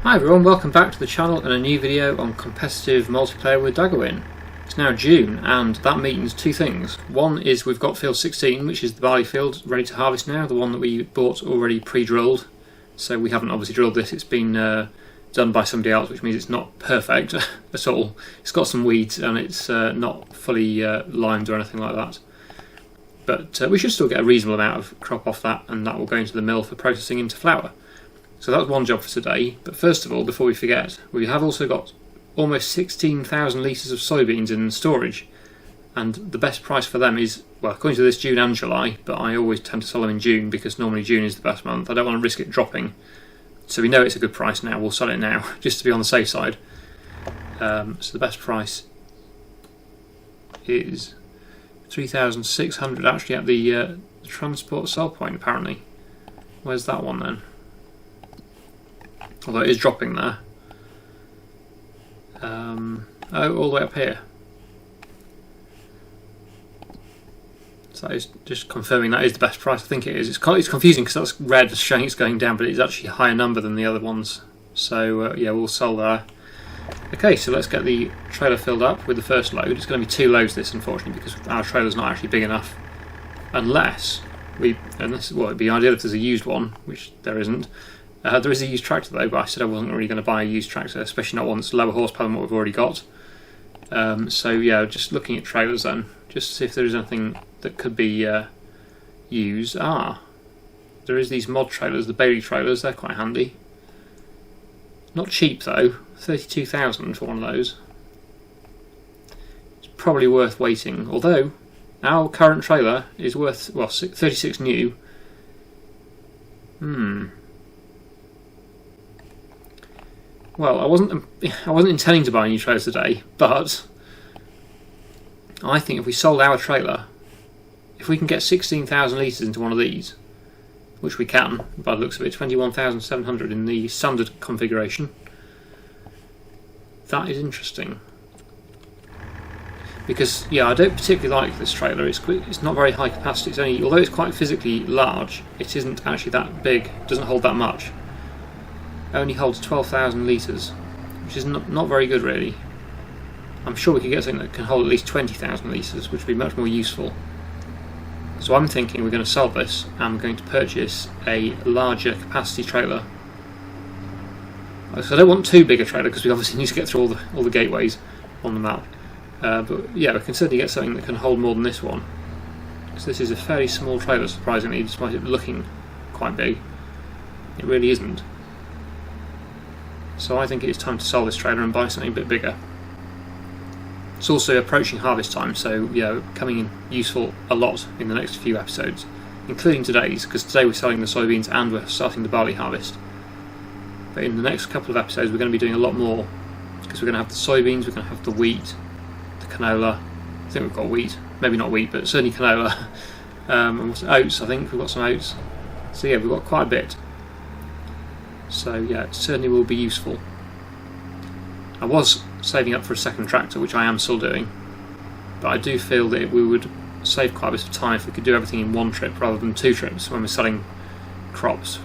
Hi everyone, welcome back to the channel and a new video on competitive multiplayer with Daggerwin. It's now June and that means two things. One is we've got field 16, which is the barley field, ready to harvest now, the one that we bought already pre-drilled. So we haven't obviously drilled this, it's been done by somebody else, which means it's not perfect at all. It's got some weeds and it's not fully limed or anything like that. But we should still get a reasonable amount of crop off that, and that will go into the mill for processing into flour. So that's one job for today, but first of all, before we forget, we have also got almost 16,000 litres of soybeans in storage, and the best price for them is, well, according to this, June and July, but I always tend to sell them in June because normally June is the best month. I don't want to risk it dropping, so we know it's a good price now. We'll sell it now, just to be on the safe side. So the best price is 3,600 actually at the transport sell point, apparently. Where's that one then? Although it is dropping there. Oh, all the way up here. So that is just confirming that is the best price. I think it is. It's confusing because that's red showing it's going down, but it's actually a higher number than the other ones. So yeah, we'll sell there. Okay, so let's get the trailer filled up with the first load. It's going to be 2 loads this, unfortunately, because our trailer's not actually big enough. Unless we, well, it'd be ideal if there's a used one, which there isn't. There is a used tractor though, but I said I wasn't really going to buy a used tractor, especially not one that's lower horsepower than what we've already got. So yeah, just looking at trailers then, just to see if there is anything that could be used. There is these mod trailers, the Baling trailers, they're quite handy. Not cheap though, 32,000 for one of those. It's probably worth waiting, although our current trailer is worth, well, 36 new. Well, I wasn't intending to buy a new trailer today, but I think if we sold our trailer, if we can get 16,000 litres into one of these, which we can, by the looks of it, 21,700 in the standard configuration, that is interesting. Because, yeah, I don't particularly like this trailer. It's not very high capacity. It's only, although it's quite physically large, it isn't actually that big. It doesn't hold that much. It only holds 12,000 litres, which is not very good really. I'm sure we could get something that can hold at least 20,000 litres, which would be much more useful. So I'm thinking we're going to sell this and we're going to purchase a larger capacity trailer. So I don't want too big a trailer because we obviously need to get through all the gateways on the map. But yeah, we can certainly get something that can hold more than this one. Because this is a fairly small trailer, surprisingly, despite it looking quite big. It really isn't. So I think it's time to sell this trailer and buy something a bit bigger. It's also approaching harvest time, so yeah, coming in useful a lot in the next few episodes, including today's, because today we're selling the soybeans and we're starting the barley harvest. But in the next couple of episodes we're going to be doing a lot more, because we're going to have the soybeans, we're going to have the wheat, the canola. I think we've got wheat, maybe not wheat, but certainly canola. And oats, I think we've got some oats. So yeah, we've got quite a bit. So yeah, it certainly will be useful. I was saving up for a second tractor, which I am still doing, but I do feel that we would save quite a bit of time if we could do everything in one trip rather than 2 trips when we're selling crops.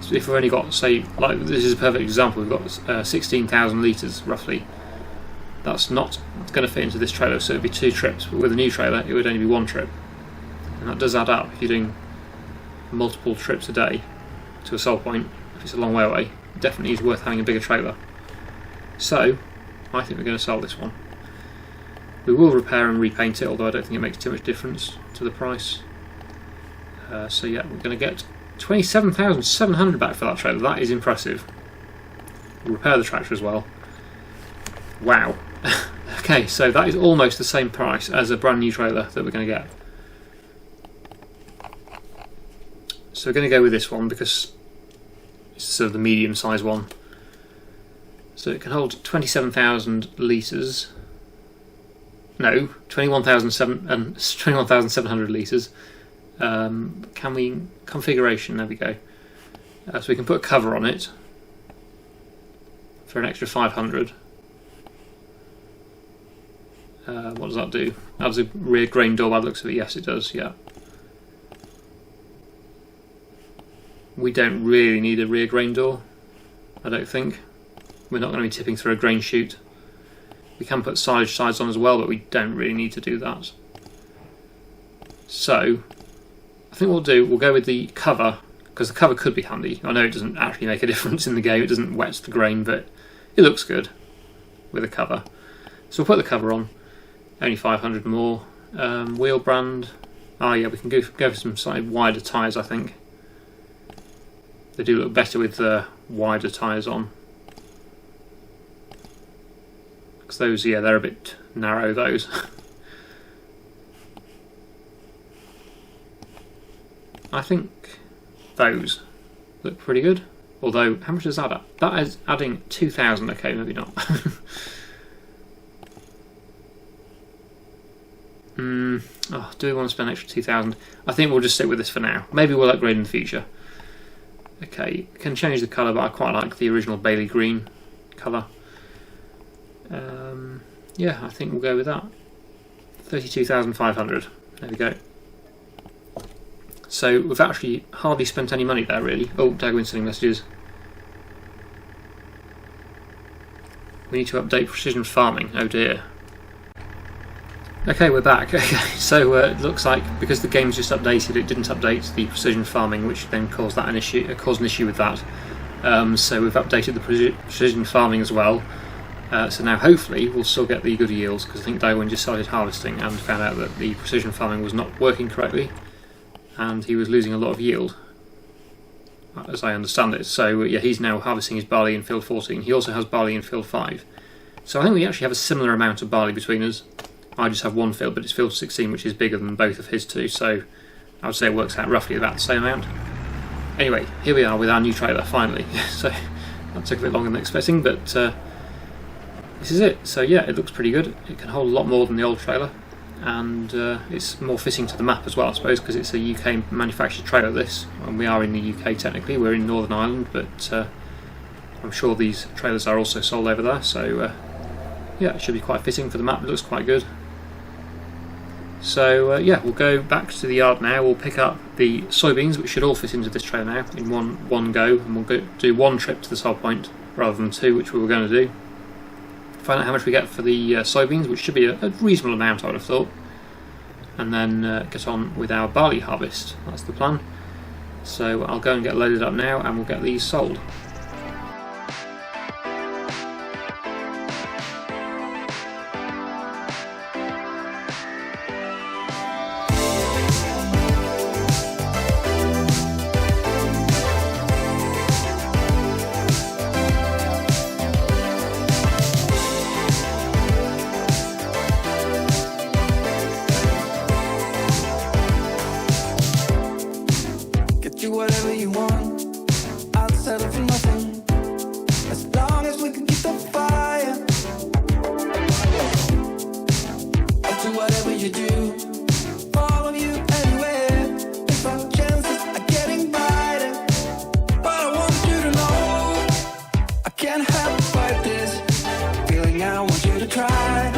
So if we've only got, say, like this is a perfect example, we've got 16,000 litres roughly. That's not going to fit into this trailer, so it would be 2 trips, but with a new trailer it would only be 1 trip. And that does add up if you're doing multiple trips a day to a sell point. If it's a long way away, it definitely is worth having a bigger trailer. So, I think we're going to sell this one. We will repair and repaint it, although I don't think it makes too much difference to the price. So yeah, we're going to get 27,700 back for that trailer. That is impressive. We'll repair the tractor as well. Wow. Okay, so that is almost the same price as a brand new trailer that we're going to get. So we're going to go with this one because it's sort of the medium size one. So it can hold 27,000 litres. No, 21,700 litres. Can we, configuration, there we go. So we can put a cover on it for an extra 500. What does that do? That was a rear grain door by the looks of it. Yes, it does, yeah. We don't really need a rear grain door. I don't think. We're not going to be tipping through a grain chute. We can put silage sides on as well, but we don't really need to do that. So, I think we'll go with the cover, because the cover could be handy. I know it doesn't actually make a difference in the game, it doesn't wet the grain, but it looks good with a cover. So we'll put the cover on, only 500 more. Wheel brand, oh yeah, we can go for some slightly wider tyres, I think. They do look better with wider tyres on. Because those, yeah, they're a bit narrow, those. I think those look pretty good. Although, how much is that at? That is adding 2,000, okay, maybe not. Oh, do we want to spend an extra 2,000? I think we'll just stick with this for now. Maybe we'll upgrade in the future. Okay, can change the colour, but I quite like the original Bailey green colour. Yeah, I think we'll go with that. 32,500. There we go. So we've actually hardly spent any money there, really. Oh, Daggerwin sending messages. We need to update precision farming. Oh dear. Okay, we're back. Okay, so it looks like because the game's just updated, it didn't update the precision farming, which then caused an issue with that. So we've updated the precision farming as well. So now hopefully we'll still get the good yields, because I think Daggerwin just started harvesting and found out that the precision farming was not working correctly, and he was losing a lot of yield, as I understand it. So yeah, he's now harvesting his barley in field 14. He also has barley in field 5. So I think we actually have a similar amount of barley between us. I just have one field, but it's field 16, which is bigger than both of his two, so I would say it works out roughly about the same amount. Anyway, here we are with our new trailer, finally. So that took a bit longer than expecting, but this is it. So yeah, it looks pretty good. It can hold a lot more than the old trailer, and it's more fitting to the map as well, I suppose, because it's a UK manufactured trailer, this, and we are in the UK technically. We're in Northern Ireland, but I'm sure these trailers are also sold over there, so yeah, it should be quite fitting for the map. It looks quite good. So yeah, we'll go back to the yard now. We'll pick up the soybeans, which should all fit into this trailer now in one go, and we'll do one trip to the sod point rather than two, which we were going to do. Find out how much we get for the soybeans, which should be a reasonable amount, I would have thought, and then get on with our barley harvest. That's the plan. So I'll go and get loaded up now, and we'll get these sold. Whatever you want, I'll settle for nothing, as long as we can keep the fire. I'll do whatever you do, follow you anywhere, if our chances are getting brighter. But I want you to know, I can't help but fight this feeling. I want you to try.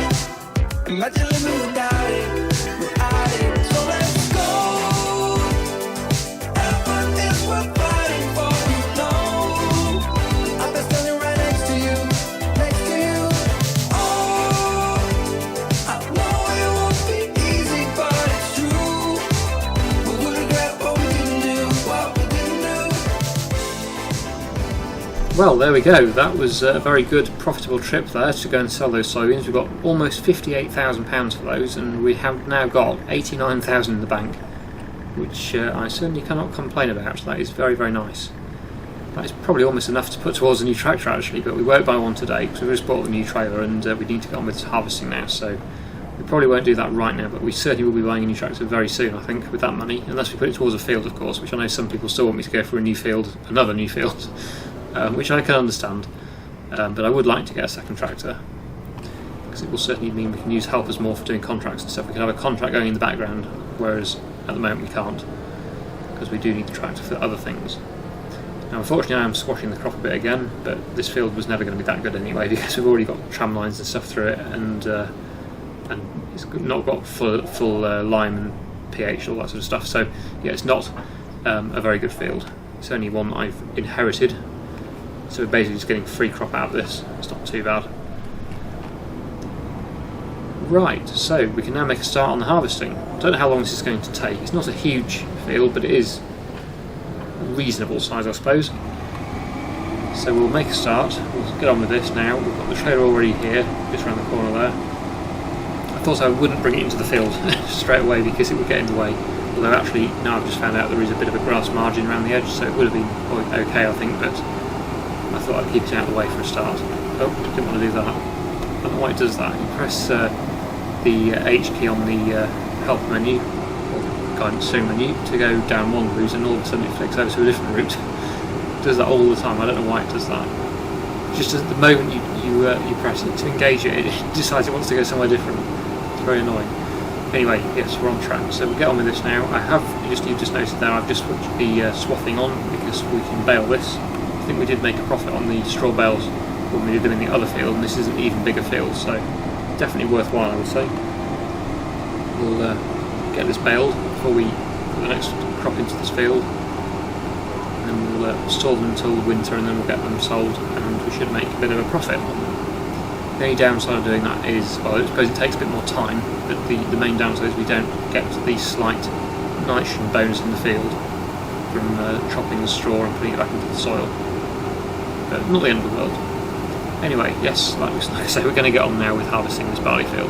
Imagine living without it, so let's go. Well, there we go. That was a very good, profitable trip there to go and sell those soybeans. We've got almost £58,000 for those, and we have now got 89,000 in the bank, which I certainly cannot complain about. That is very, very nice. That is probably almost enough to put towards a new tractor, actually, but we won't buy one today because we just bought the new trailer, and we need to get on with harvesting now, so we probably won't do that right now, but we certainly will be buying a new tractor very soon, I think, with that money, unless we put it towards a field, of course, which I know some people still want me to go for a new field, another new field. Which I can understand, but I would like to get a second tractor, because it will certainly mean we can use helpers more for doing contracts and stuff. We can have a contract going in the background, whereas at the moment we can't, because we do need the tractor for other things. Now unfortunately I am squashing the crop a bit again, but this field was never going to be that good anyway, because we've already got tram lines and stuff through it, and it's not got full lime and pH, all that sort of stuff, so yeah, it's not a very good field. It's only one that I've inherited. So we're basically just getting free crop out of this. It's not too bad. Right, so we can now make a start on the harvesting. Don't know how long this is going to take. It's not a huge field, but it is a reasonable size, I suppose. So we'll make a start. We'll get on with this now. We've got the trailer already here, just around the corner there. I thought I wouldn't bring it into the field straight away because it would get in the way. Although actually, now I've just found out there is a bit of a grass margin around the edge, so it would have been okay, I think, but I thought I'd keep it out of the way for a start. Oh, didn't want to do that. I don't know why it does that. You press the H key on the help menu, or guidance zoom menu, to go down one route, and all of a sudden it flicks over to a different route. It does that all the time. I don't know why it does that. Just at the moment you press it to engage it, it decides it wants to go somewhere different. It's very annoying. Anyway, yes, we're on track, so we'll get on with this now. You just noticed there, I've just switched the swathing on because we can bale this. I think we did make a profit on the straw bales when we did them in the other field, and this is an even bigger field, so definitely worthwhile, I would say. We'll get this baled before we put the next crop into this field, and then we'll store them until the winter, and then we'll get them sold, and we should make a bit of a profit on them. The only downside of doing that is, well, I suppose it takes a bit more time, but the main downside is we don't get the slight nitrogen bonus in the field from chopping the straw and putting it back into the soil. But not the end of the world. Anyway, yes, like I say, we're going to get on now with harvesting this barley field.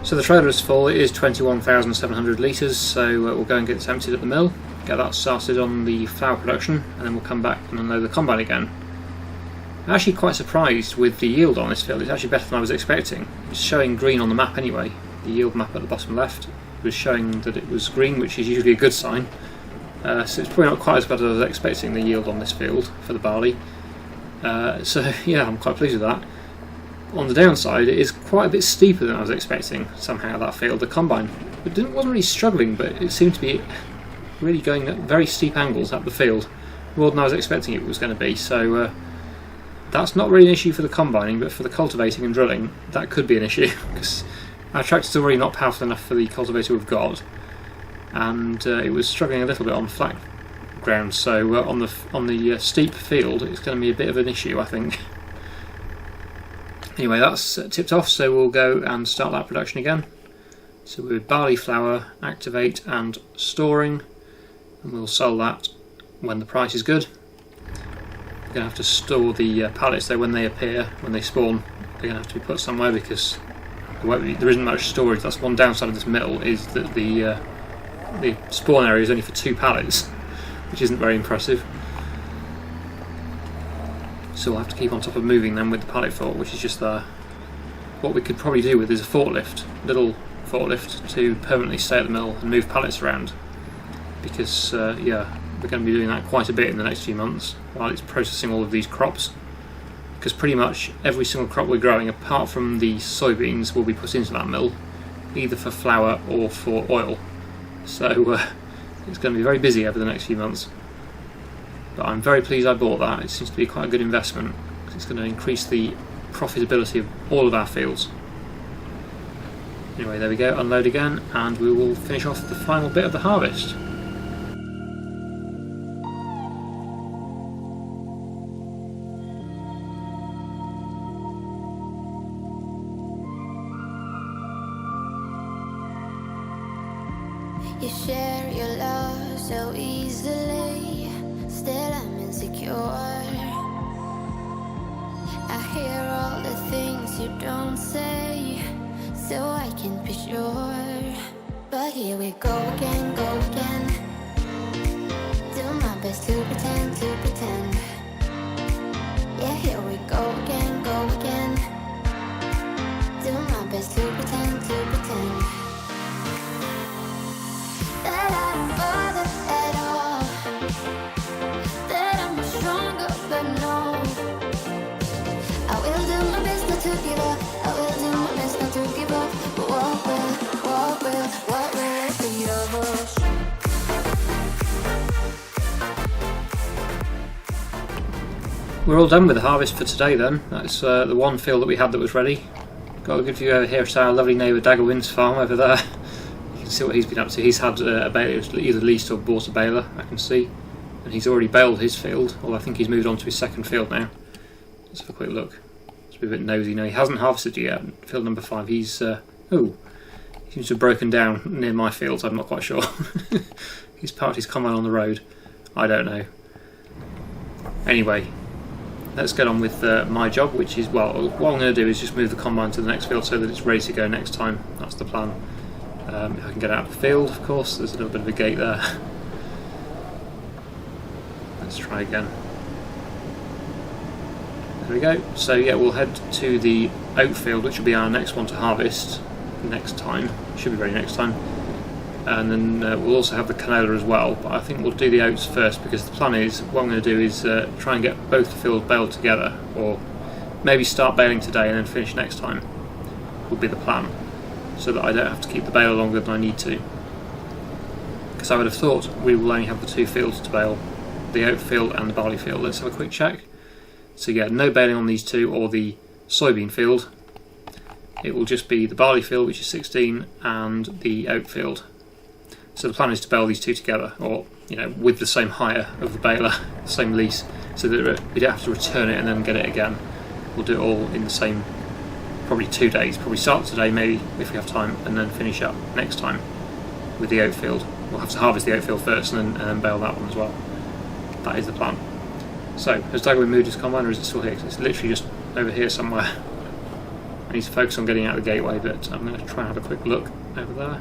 So the trailer is full. It is 21,700 litres, so we'll go and get this emptied at the mill, get that started on the flour production, and then we'll come back and unload the combine again. I'm actually quite surprised with the yield on this field. It's actually better than I was expecting. It's showing green on the map anyway. The yield map at the bottom left was showing that it was green, which is usually a good sign. So it's probably not quite as bad as I was expecting, the yield on this field for the barley. So yeah, I'm quite pleased with that. On the downside, it is quite a bit steeper than I was expecting, somehow, that field. The combine wasn't really struggling, but it seemed to be really going at very steep angles up the field, more than I was expecting it was going to be. So that's not really an issue for the combining, but for the cultivating and drilling, that could be an issue, because Our tractor's already not powerful enough for the cultivator we've got, and it was struggling a little bit on flat ground, so on the steep field it's going to be a bit of an issue, I think. Anyway, that's tipped off, so we'll go and start that production again. So with barley flour, activate and storing, and we'll sell that when the price is good. We're going to have to store the pallets though when they appear, when they spawn. They're going to have to be put somewhere because there isn't much storage. That's one downside of this mill, is that the spawn area is only for 2 pallets, which isn't very impressive. So we'll have to keep on top of moving them with the pallet fort, which is just there. What we could probably do with is a forklift, little forklift, to permanently stay at the mill and move pallets around, because yeah, we're going to be doing that quite a bit in the next few months while it's processing all of these crops, because pretty much every single crop we're growing apart from the soybeans will be put into that mill, either for flour or for oil. So it's going to be very busy over the next few months, but I'm very pleased I bought that. It seems to be quite a good investment because it's going to increase the profitability of all of our fields. Anyway, there we go, unload again, and we will finish off the final bit of the harvest. You share your love so easily, still I'm insecure. I hear all the things you don't say, so I can be sure. But here we go again, go again. Do my best to pretend, to pretend. Yeah, here we go again, go again. Do my best to pretend, to pretend. That I don't bother at all, that I'm much stronger, but no, I will do my best not to give up, I will do my best not to give up. But what will it be of us? We're all done with the harvest for today then. That's the one field that we had that was ready. Got a good view over here at our lovely neighbour Daggerwin's farm over there. You can see what he's been up to. He's had a baler, either leased or bought a baler, I can see. And he's already baled his field, although I think he's moved on to his second field now. Let's have a quick look. Let's be a bit nosy now. He hasn't harvested yet. Field number 5. He's he seems to have broken down near my fields. I'm not quite sure. He's parked his combine on the road. I don't know. Anyway, let's get on with my job, which is, well, what I'm going to do is just move the combine to the next field so that it's ready to go next time. That's the plan. If I can get out of the field, of course. There's a little bit of a gate there. Let's try again. There we go. So yeah, we'll head to the oat field, which will be our next one to harvest next time. Should be ready next time. And then we'll also have the canola as well, but I think we'll do the oats first, because the plan is, what I'm going to do is try and get both the fields baled together, or maybe start baling today and then finish next time, would be the plan, so that I don't have to keep the baler longer than I need to. Because I would have thought we will only have the 2 fields to bale, the oat field and the barley field. Let's have a quick check. So yeah, no baling on these 2 or the soybean field. It will just be the barley field, which is 16, and the oat field. So the plan is to bale these 2 together, or with the same hire of the baler, the same lease, so that we don't have to return it and then get it again. We'll do it all in the same, probably 2 days. Probably start today, maybe if we have time, and then finish up next time with the oat field. We'll have to harvest the oat field first and then bale that one as well. That is the plan. So has Daggerwin moved his combine, or is it still here? 'Cause it's literally just over here somewhere. I need to focus on getting out of the gateway, but I'm going to try and have a quick look over there.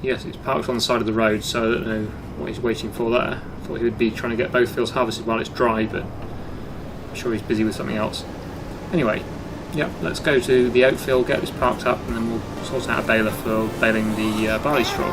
Yes, it's parked on the side of the road, so I don't know what he's waiting for there. I thought he would be trying to get both fields harvested while it's dry, but I'm sure he's busy with something else. Anyway, yeah, let's go to the oat field, get this parked up, and then we'll sort out a baler for baling the barley straw.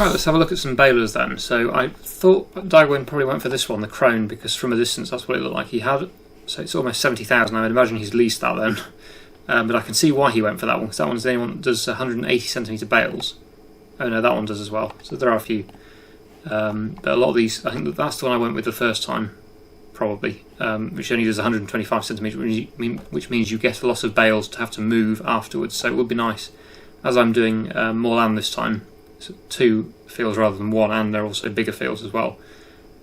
Right, let's have a look at some balers then. So I thought Daggerwin probably went for this one, the Crone, because from a distance that's what it looked like he had. So it's almost 70,000. I would imagine he's leased that then. But I can see why he went for that one, because that one's the only one that does 180cm bales. Oh no, that one does as well. So there are a few. But a lot of these, I think that's the one I went with the first time, probably, which only does 125cm, which means you get a lot of bales to have to move afterwards. So it would be nice, as I'm doing more land this time, so 2 fields rather than 1, and they're also bigger fields as well.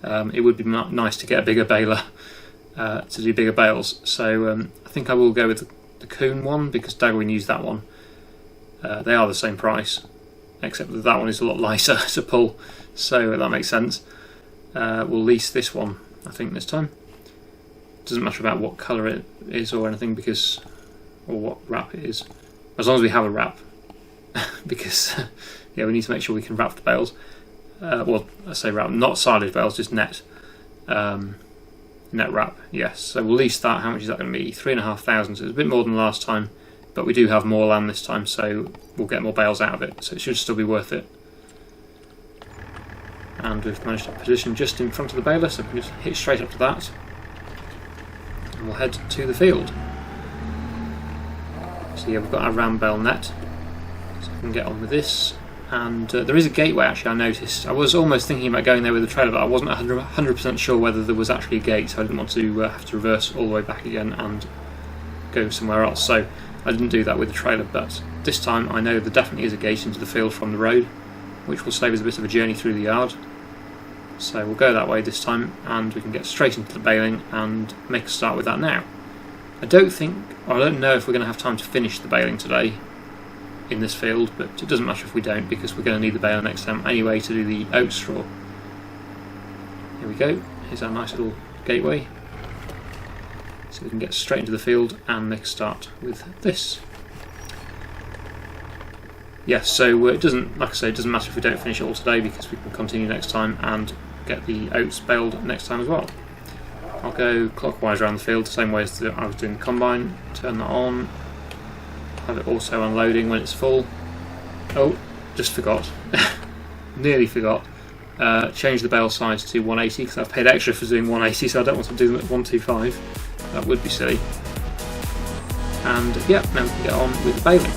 It would be nice to get a bigger baler to do bigger bales. So I think I will go with the Coon one, because Daggerwin used that one. They are the same price, except that one is a lot lighter to pull, so that makes sense. We'll lease this one, I think, this time. Doesn't matter about what colour it is or anything, because, or what wrap it is, as long as we have a wrap, because yeah, we need to make sure we can wrap the bales. Well, I say wrap, not silage bales, just net. Net wrap, yes. So we'll lease that. How much is that going to be? 3,500. So it's a bit more than last time, but we do have more land this time, so we'll get more bales out of it. So it should still be worth it. And we've managed to position just in front of the baler, so we can just hit straight up to that, and we'll head to the field. So yeah, we've got our round bale net, so we can get on with this. And there is a gateway, actually, I noticed. I was almost thinking about going there with the trailer, but I wasn't 100% sure whether there was actually a gate, so I didn't want to have to reverse all the way back again and go somewhere else. So I didn't do that with the trailer, but this time I know there definitely is a gate into the field from the road, which will save us a bit of a journey through the yard. So we'll go that way this time, and we can get straight into the baling and make a start with that now. I don't know if we're going to have time to finish the baling today in this field, but it doesn't matter if we don't, because we're going to need the baler next time anyway to do the oat straw. Here we go, here's our nice little gateway, so we can get straight into the field and make a start with this. Yes, so it doesn't, like I say, it doesn't matter if we don't finish it all today, because we can continue next time and get the oats baled next time as well. I'll go clockwise around the field, the same way as I was doing the combine. Turn that on. Have it also unloading when it's full. Oh, just forgot. Nearly forgot. Change the bale size to 180, because I've paid extra for doing 180, so I don't want to do them at 125. That would be silly. And yeah, now we can get on with the baling.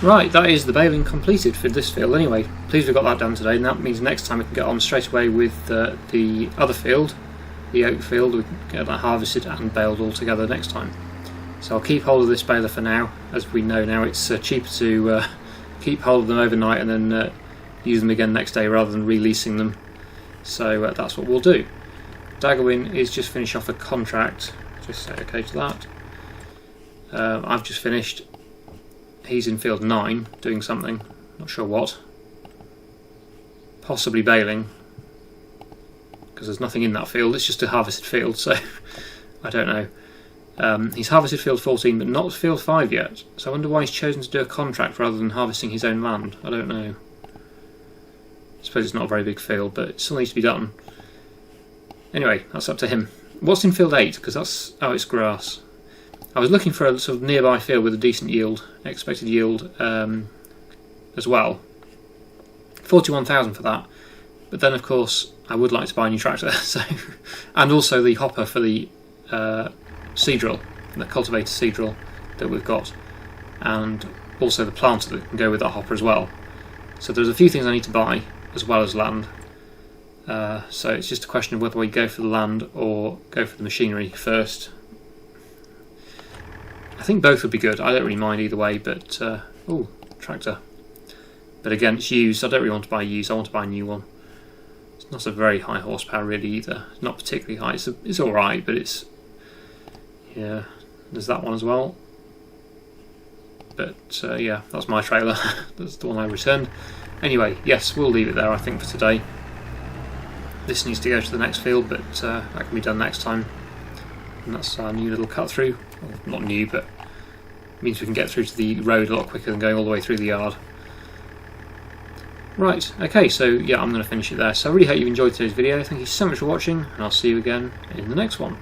Right, that is the baling completed for this field anyway. Pleased we got that done today, and that means next time we can get on straight away with the other field, the oak field. We can get that harvested and baled all together next time. So I'll keep hold of this baler for now. As we know now, it's cheaper to keep hold of them overnight and then use them again next day rather than releasing them. So that's what we'll do. Daggerwin is just finished off a contract. Just say okay to that. I've just finished. He's in field 9 doing something, not sure what. Possibly baling, because there's nothing in that field, it's just a harvested field, so I don't know. He's harvested field 14 but not field 5 yet, so I wonder why he's chosen to do a contract rather than harvesting his own land. I don't know. I suppose it's not a very big field, but it still needs to be done. Anyway, that's up to him. What's in field 8? Because that's... oh, it's grass. I was looking for a sort of nearby field with a decent yield, expected yield as well. 41,000 for that. But then, of course, I would like to buy a new tractor, so and also the hopper for the seed drill, the cultivator seed drill that we've got, and also the planter that can go with that hopper as well. So there's a few things I need to buy as well as land. So it's just a question of whether we go for the land or go for the machinery first. I think both would be good. I don't really mind either way, but oh, tractor. But again, it's used. I don't really want to buy used. I want to buy a new one. It's not a very high horsepower really either. It's not particularly high. It's all right, but it's yeah. There's that one as well. But yeah, that's my trailer. That's the one I returned. Anyway, yes, we'll leave it there. I think for today. This needs to go to the next field, but that can be done next time. And that's our new little cut through. Well, not new, but means we can get through to the road a lot quicker than going all the way through the yard. Right, okay, so yeah, I'm going to finish it there. So I really hope you've enjoyed today's video. Thank you so much for watching, and I'll see you again in the next one.